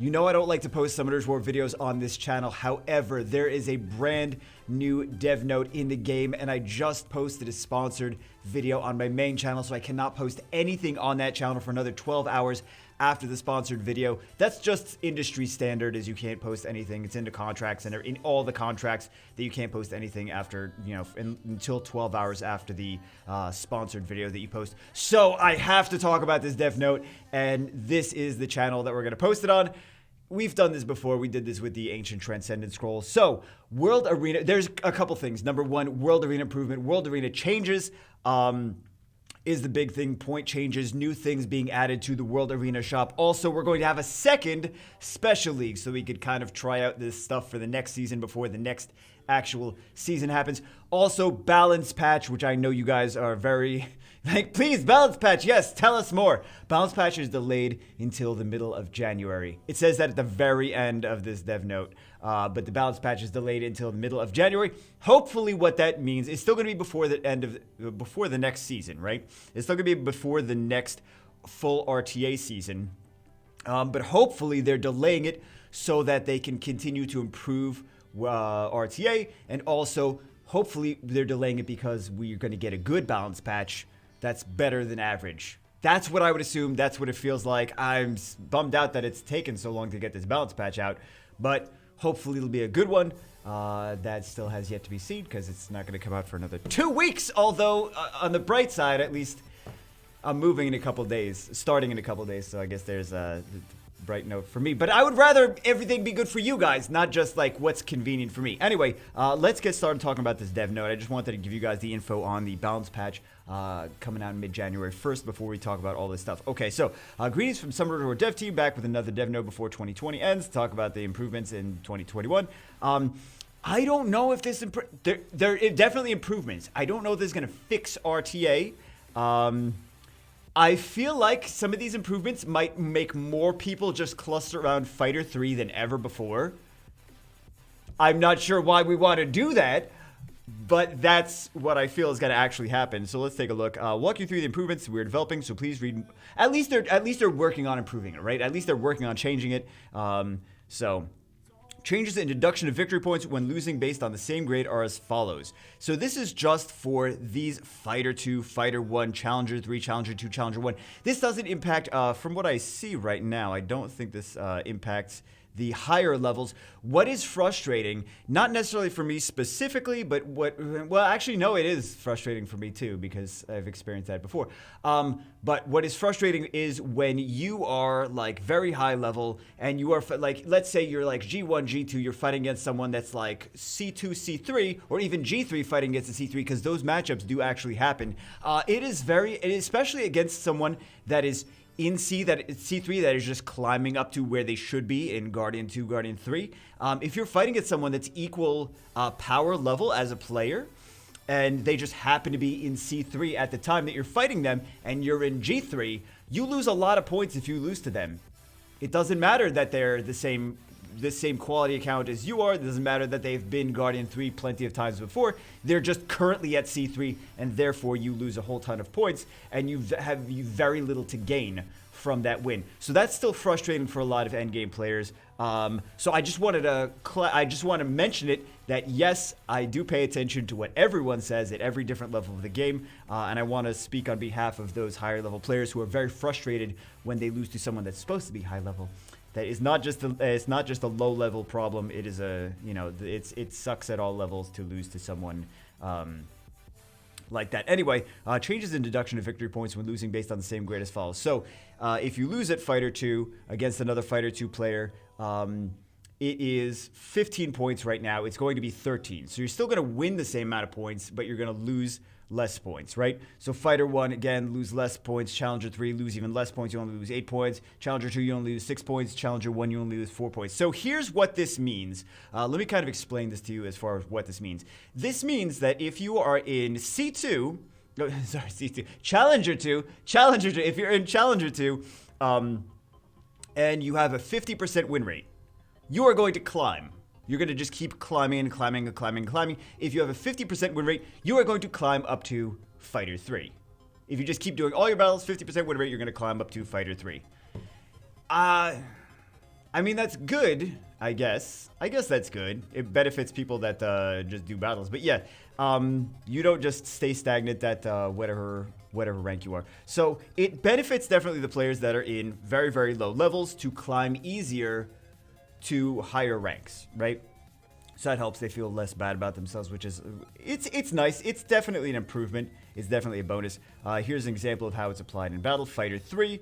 You know I don't like to post Summoners War videos on this channel. However, there is a brand new dev note in the game, and I just posted a sponsored video on my main channel, so I cannot post anything on that channel for another 12 hours after the sponsored video. That's just industry standard, is you can't post anything. It's in the contracts, and they're in all the contracts that you can't post anything after, until 12 hours after the sponsored video that you post. So I have to talk about this dev note, and this is the channel that we're going to post it on. We've done this before. We did this with the Ancient Transcendent Scroll. So, World Arena, there's a couple things. Number one, World Arena improvement. World Arena changes is the big thing. Point changes, new things being added to the World Arena shop. Also, we're going to have a second Special League, so we could kind of try out this stuff for the next season before the next actual season happens. Also, balance patch, which I know you guys are very... like, please, balance patch, yes, tell us more. Balance patch is delayed until the middle of January. It says that at the very end of this dev note, but the balance patch is delayed until the middle of January. Hopefully what that means is still going to be before the next season, right? It's still going to be before the next full RTA season. But hopefully they're delaying it so that they can continue to improve RTA, and also hopefully they're delaying it because we're going to get a good balance patch that's better than average. That's what I would assume. That's what it feels like. I'm bummed out that it's taken so long to get this balance patch out, but hopefully it'll be a good one. That still has yet to be seen because it's not going to come out for another 2 weeks. Although on the bright side, at least I'm moving in a couple days, starting in a couple days. So I guess there's a bright note for me, but I would rather everything be good for you guys, not just like what's convenient for me. Anyway, let's get started talking about this dev note. I just wanted to give you guys the info on the balance patch coming out in mid-January 1st before we talk about all this stuff. Okay, so greetings from Summoners War dev team, back with another dev note before 2020 ends to talk about the improvements in 2021. I don't know if this there are definitely improvements. I don't know if this is going to fix RTA. I feel like some of these improvements might make more people just cluster around Fighter 3 than ever before. I'm not sure why we want to do that, but that's what I feel is going to actually happen. So let's take a look. Walk you through the improvements we're developing, so please read. At least they're working on improving it, right? At least they're working on changing it. So changes in deduction of victory points when losing based on the same grade are as follows. So this is just for these Fighter 2, Fighter 1, Challenger 3, Challenger 2, Challenger 1. This doesn't impact, from what I see right now, I don't think this impacts the higher levels. What is frustrating, not necessarily for me specifically, but well, actually, no, it is frustrating for me too, because I've experienced that before. But what is frustrating is when you are like very high level and you are like, let's say you're like G1, G2, you're fighting against someone that's like C2, C3, or even G3 fighting against a C3, because those matchups do actually happen. It is especially against someone that is in C3 that is just climbing up to where they should be in Guardian 2, Guardian 3. If you're fighting against someone that's equal power level as a player, and they just happen to be in C3 at the time that you're fighting them, and you're in G3, you lose a lot of points if you lose to them. It doesn't matter that they're the same quality account as you are. It doesn't matter that they've been Guardian 3 plenty of times before. They're just currently at C3, and therefore you lose a whole ton of points, and you have very little to gain from that win. So that's still frustrating for a lot of endgame players. So I just wanted to mention it, that yes, I do pay attention to what everyone says at every different level of the game, and I want to speak on behalf of those higher level players who are very frustrated when they lose to someone that's supposed to be high level. That is not just a low level problem. It is it sucks at all levels to lose to someone like that. Anyway, changes in deduction of victory points when losing based on the same grade as follows. So if you lose at Fighter 2 against another Fighter 2 player, it is 15 points right now. It's going to be 13. So you're still going to win the same amount of points, but you're going to lose less points, right? So Fighter 1, again, lose less points. Challenger 3, lose even less points. You only lose 8 points. Challenger 2, you only lose 6 points. Challenger 1, you only lose 4 points. So here's what this means. Let me kind of explain this to you as far as what this means. This means that if you are in C2, C2, Challenger 2, if you're in Challenger 2, and you have a 50% win rate, you are going to climb. You're going to just keep climbing and climbing and climbing and climbing. If you have a 50% win rate, you are going to climb up to Fighter 3. If you just keep doing all your battles, 50% win rate, you're going to climb up to Fighter 3. I mean, that's good, I guess. I guess that's good. It benefits people that just do battles. But yeah, you don't just stay stagnant at whatever rank you are. So it benefits definitely the players that are in very, very low levels to climb easier to higher ranks, right? So that helps. They feel less bad about themselves, which is, it's nice. It's definitely an improvement. It's definitely a bonus. Here's an example of how it's applied in Battle Fighter 3.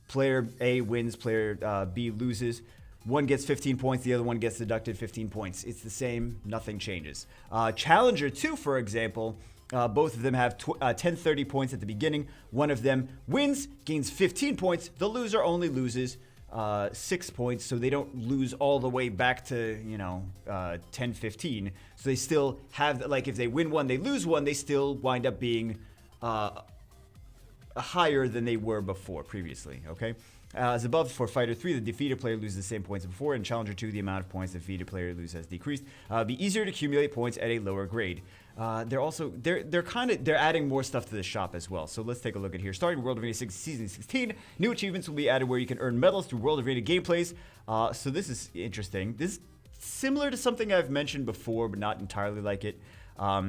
Player A wins, player B loses. One gets 15 points, the other one gets deducted 15 points. It's the same, nothing changes. Challenger 2, for example, both of them have 30 points at the beginning. One of them wins, gains 15 points. The loser only loses 6 points, so they don't lose all the way back to, 10, 15. So they still have, like, if they win one, they lose one, they still wind up being higher than they were before previously, okay? As above, for Fighter 3, the defeated player loses the same points as before. In Challenger 2, the amount of points the defeated player loses has decreased. Be easier to accumulate points at a lower grade. They're adding more stuff to the shop as well. So let's take a look at here. Starting World Arena 6 Season 16, new achievements will be added where you can earn medals through World Arena gameplays. So this is interesting. This is similar to something I've mentioned before, but not entirely like it. I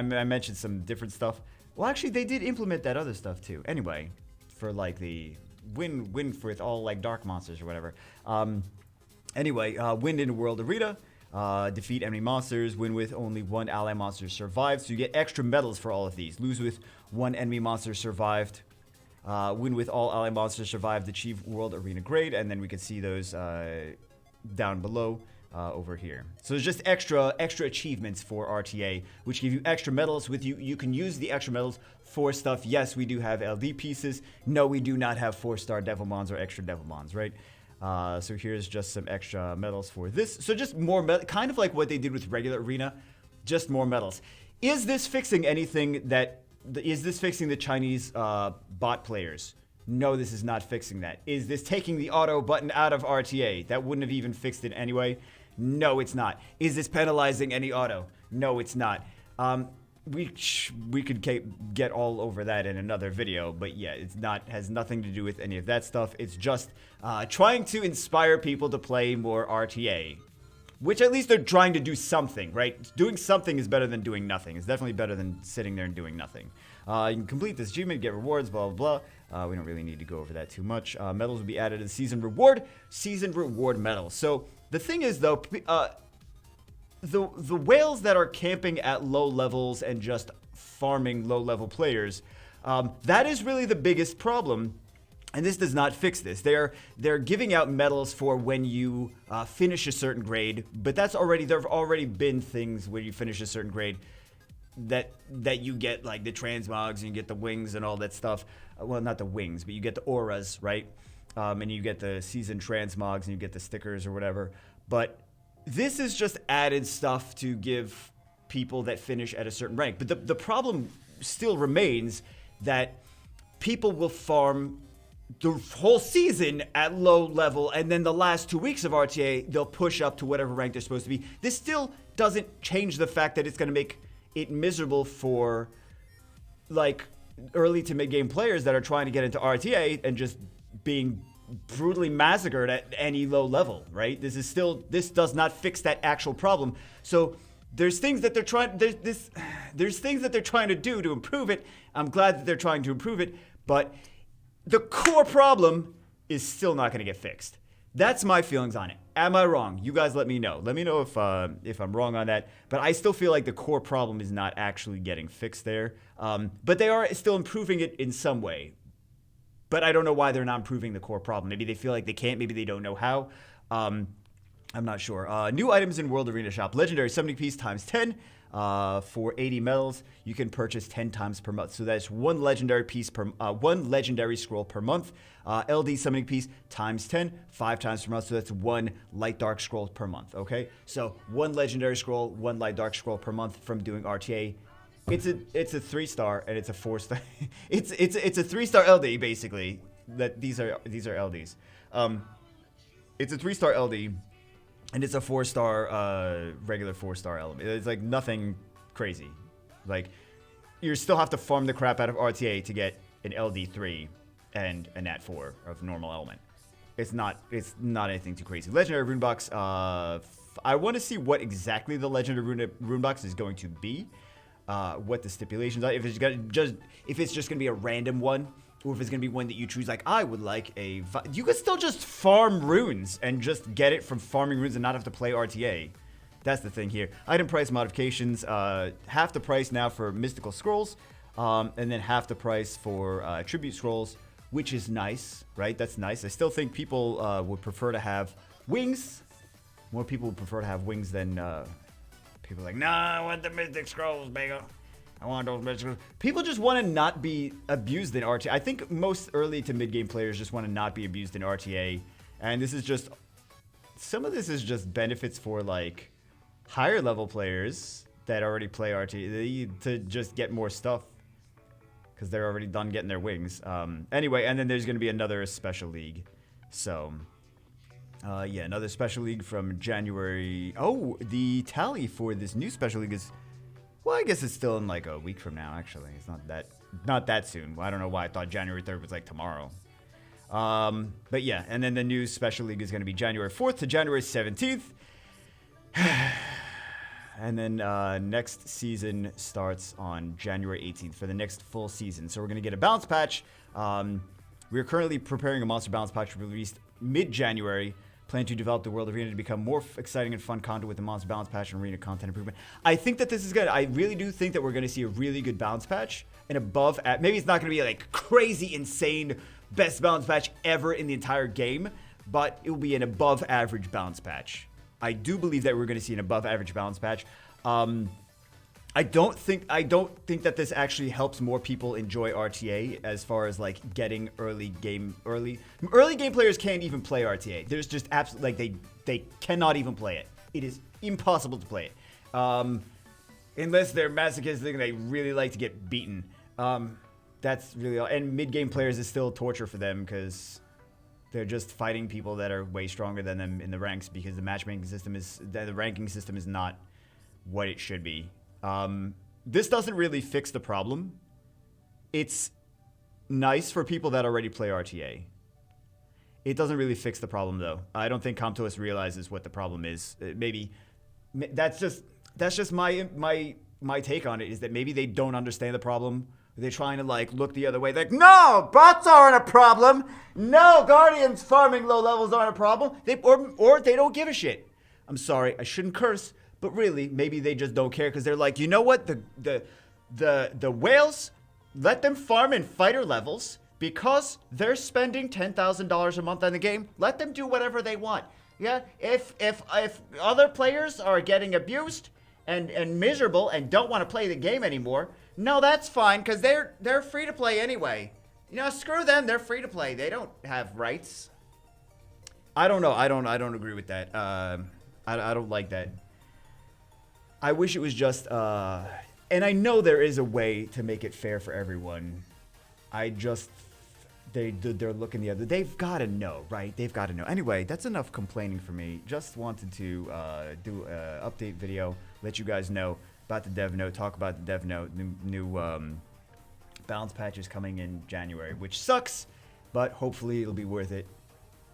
mentioned some different stuff. Well, actually, they did implement that other stuff too. Anyway, for like the win with all like dark monsters or whatever. Win in World Arena. Defeat enemy monsters. Win with only one ally monster survived. So you get extra medals for all of these. Lose with one enemy monster survived. Win with all ally monsters survived. Achieve World Arena grade. And then we can see those down below. Over here. So there's just extra achievements for RTA, which give you extra medals. With you can use the extra medals for stuff. Yes, we do have LD pieces. No, we do not have 4-star Devilmons or extra Devilmons, right? So here's just some extra medals for this. So just more, kind of like what they did with regular arena, just more medals. Is this fixing anything that, is this fixing the Chinese bot players? No, this is not fixing that. Is this taking the auto button out of RTA? That wouldn't have even fixed it anyway. No, it's not. Is this penalizing any auto? No, it's not. We could get all over that in another video, but yeah, it's not, has nothing to do with any of that stuff. It's just trying to inspire people to play more RTA, which at least they're trying to do something, right? Doing something is better than doing nothing. It's definitely better than sitting there and doing nothing. You can complete this achievement, get rewards, blah, blah, blah. We don't really need to go over that too much. Medals will be added to the season reward medals. So the thing is, though, the whales that are camping at low levels and just farming low-level players, that is really the biggest problem. And this does not fix this. They're giving out medals for when you finish a certain grade, but there have already been things where you finish a certain grade that you get, like the transmogs and you get the wings and all that stuff. Well, not the wings, but you get the auras, right? And you get the season transmogs and you get the stickers or whatever. But this is just added stuff to give people that finish at a certain rank. But the problem still remains that people will farm the whole season at low level, and then the last 2 weeks of RTA, they'll push up to whatever rank they're supposed to be. This still doesn't change the fact that it's going to make it miserable for, like, early to mid-game players that are trying to get into RTA and just being brutally massacred at any low level, right? This does not fix that actual problem. So there's things that they're trying, there's things that they're trying to do to improve it. I'm glad that they're trying to improve it, but the core problem is still not going to get fixed. That's my feelings on it. Am I wrong? You guys let me know. Let me know if I'm wrong on that. But I still feel like the core problem is not actually getting fixed there. But they are still improving it in some way. But I don't know why they're not improving the core problem. Maybe they feel like they can't. Maybe they don't know how. I'm not sure. New items in World Arena Shop. Legendary summoning piece times 10. For 80 medals, you can purchase 10 times per month. So that's one legendary piece one legendary scroll per month. LD summoning piece times 10, 5 times per month. So that's one light dark scroll per month. Okay, so one legendary scroll, one light dark scroll per month from doing RTA. It's a 3-star and it's a 4-star. it's a 3-star LD basically. That these are LDs. It's a 3-star LD. And it's a 4-star, regular 4-star element. It's like nothing crazy. Like, you still have to farm the crap out of RTA to get an LD3 and a Nat4 of normal element. It's not anything too crazy. Legendary Rune Box. I want to see what exactly the Legendary Rune Box is going to be. What the stipulations are. If it's just gonna be a random one, or if it's gonna be one that you choose. Like, I would like a. You could still just farm runes and just get it from farming runes and not have to play RTA. That's the thing here. Item price modifications. Half the price now for mystical scrolls, and then half the price for tribute scrolls, which is nice, right? That's nice. I still think people would prefer to have wings. More people would prefer to have wings than people are like, nah, I want the mystic scrolls, bagel. I want those mystic scrolls. People just want to not be abused in RTA. I think most early to mid-game players just want to not be abused in RTA. And this is just, some of this is just benefits for like higher level players that already play RTA to just get more stuff because they're already done getting their wings. Anyway, and then there's going to be another special league. So, yeah, another special league from January. Oh, the tally for this new special league is, well, I guess it's still in like a week from now, actually. It's not that soon. I don't know why I thought January 3rd was like tomorrow. But yeah, and then the new special league is going to be January 4th to January 17th. And then next season starts on January 18th for the next full season. So we're going to get a balance patch. We're currently preparing a monster balance patch to be released mid-January. Plan to develop the world arena to become more exciting and fun content with the monster balance patch and arena content improvement. I think that this is good. I really do think that we're going to see a really good balance patch. And above, maybe it's not going to be like crazy, insane, best balance patch ever in the entire game. But it will be an above average balance patch. I do believe that we're going to see an above average balance patch. I don't think that this actually helps more people enjoy RTA as far as like getting early game players can't even play RTA. There's just absolutely like they cannot even play it. It is impossible to play it. Unless they're masochistic and they really like to get beaten. That's really all. And mid-game players is still torture for them because they're just fighting people that are way stronger than them in the ranks because the matchmaking system the ranking system is not what it should be. This doesn't really fix the problem. It's nice for people that already play RTA. It doesn't really fix the problem though. I don't think Comtois realizes what the problem is. Maybe that's just my take on it is that maybe they don't understand the problem. They're trying to like look the other way. They're like, no, bots aren't a problem. No, Guardians farming low levels aren't a problem. Or they don't give a shit. I'm sorry, I shouldn't curse. But really, maybe they just don't care because they're like, you know what? The whales, let them farm in fighter levels because they're spending $10,000 a month on the game. Let them do whatever they want. Yeah, if other players are getting abused and miserable and don't want to play the game anymore, no, that's fine because they're free to play anyway. You know, screw them. They're free to play. They don't have rights. I don't know. I don't agree with that. I don't like that. I wish it was just, and I know there is a way to make it fair for everyone. They're looking the other. They've got to know, right? They've got to know. Anyway, that's enough complaining for me. Just wanted to do an update video, let you guys know about the dev note, talk about the dev note, new balance patches coming in January, which sucks, but hopefully it'll be worth it.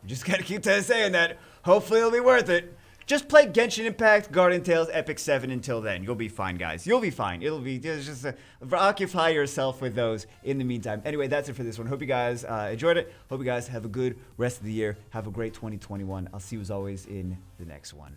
Just gotta keep saying that. Hopefully it'll be worth it. Just play Genshin Impact, Guardian Tales, Epic 7 until then. You'll be fine, guys. You'll be fine. It'll be just occupy yourself with those in the meantime. Anyway, that's it for this one. Hope you guys enjoyed it. Hope you guys have a good rest of the year. Have a great 2021. I'll see you as always in the next one.